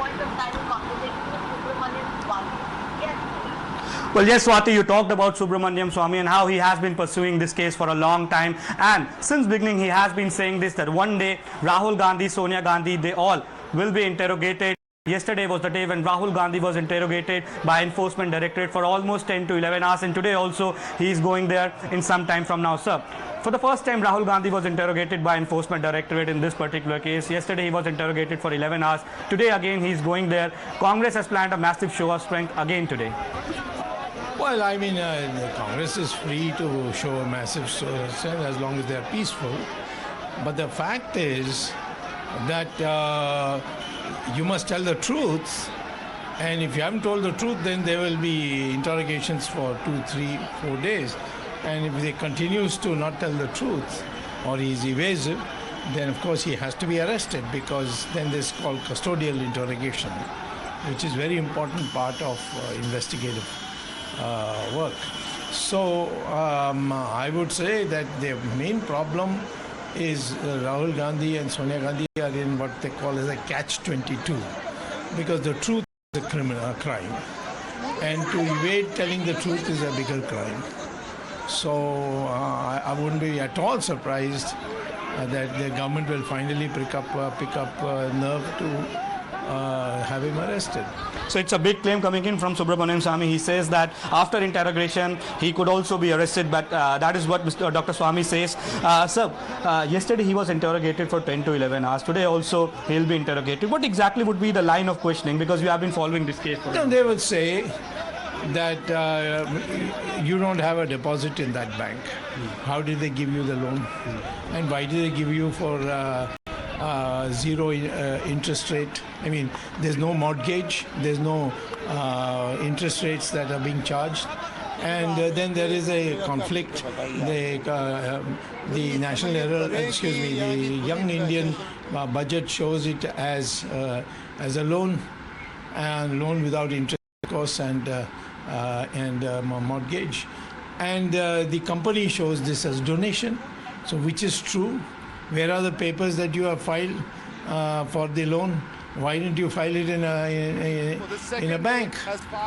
point of time conversation with Subramanian Swamy. Yes. Well, yes, Swati, you talked about Subramanian Swamy and how he has been pursuing this case for a long time. And since beginning, he has been saying this, that one day Rahul Gandhi, Sonia Gandhi, they all will be interrogated. Yesterday was the day when Rahul Gandhi was interrogated by Enforcement Directorate for almost 10 to 11 hours, and today also he is going there in some time from now, sir. For the first time, Rahul Gandhi was interrogated by Enforcement Directorate in this particular case. Yesterday he was interrogated for 11 hours. Today again he is going there. Congress has planned a massive show of strength again today. Well, I mean, the Congress is free to show a massive show of strength as long as they are peaceful. But the fact is that you must tell the truth, and if you haven't told the truth, then there will be interrogations for 2, 3, 4 days. And if he continues to not tell the truth, or he is evasive, then of course he has to be arrested, because then this is called custodial interrogation, which is very important part of investigative work. So I would say that the main problem is Rahul Gandhi and Sonia Gandhi are in what they call as a catch-22, because the truth is a crime, and to evade telling the truth is a bigger crime. So I wouldn't be at all surprised that the government will finally pick up nerve to have him arrested. So it's a big claim coming in from Subramanian Swamy. He says that after interrogation he could also be arrested, but that is what Dr. Swamy says. Sir, yesterday he was interrogated for 10 to 11 hours. Today also he'll be interrogated. What exactly would be the line of questioning, because you have been following this case? No, they would say that you don't have a deposit in that bank. How did they give you the loan? And why did they give you for zero interest rate? I mean, there's no mortgage, there's no interest rates that are being charged, and then there is a conflict. The National Herald, the Young Indian budget shows it as a loan, and loan without interest, of course, and mortgage, and the company shows this as donation. So which is true? Where are the papers that you have filed for the loan? Why didn't you file it in a bank?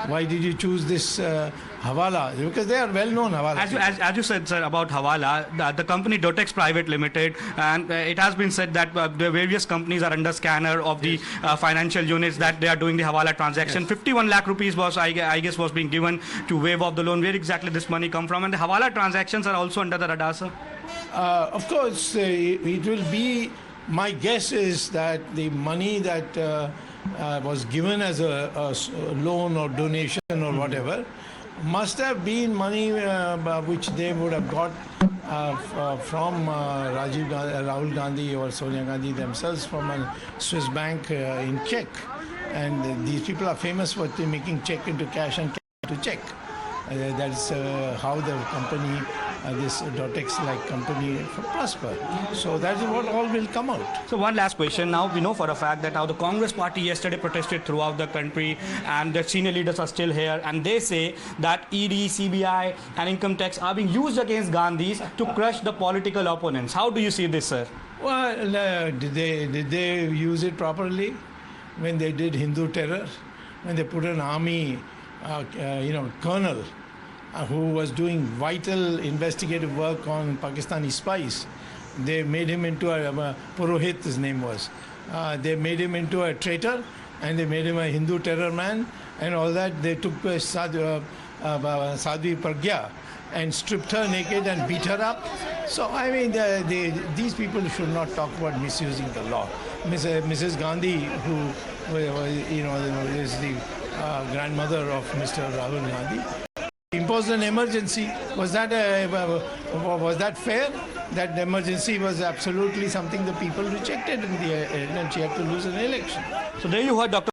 Why did you choose this Hawala? Because they are well-known Hawala. As you said, sir, about Hawala, the company Dotex Private Limited, and it has been said that the various companies are under scanner of the financial units that they are doing the Hawala transaction. Yes. 51 lakh rupees was, I guess, was being given to waive off the loan. Where exactly this money come from? And the Hawala transactions are also under the radar, sir? Of course, it will be. My guess is that the money that was given as a loan or donation or whatever must have been money which they would have got from Rahul Gandhi or Sonia Gandhi themselves from a Swiss bank in Czech. And these people are famous for making check into cash and cash to check. That's how the company, this Dotex-like company, prosper. So that is what all will come out. So one last question. Now we know for a fact that how the Congress party yesterday protested throughout the country, and the senior leaders are still here, and they say that ED, CBI and income tax are being used against Gandhis to crush the political opponents. How do you see this, sir? Well, did they use it properly when they did Hindu terror? When they put an army, colonel who was doing vital investigative work on Pakistani spies. They made him into a Purohit, his name was. They made him into a traitor, and they made him a Hindu terror man, and all that. They took Sadhvi Pragya and stripped her naked and beat her up. So, I mean, these people should not talk about misusing the law. Mrs. Gandhi, who is the grandmother of Mr. Rahul Gandhi, imposed an emergency. Was that fair? That emergency was absolutely something the people rejected in the end, and she had to lose an election. So there you heard Dr.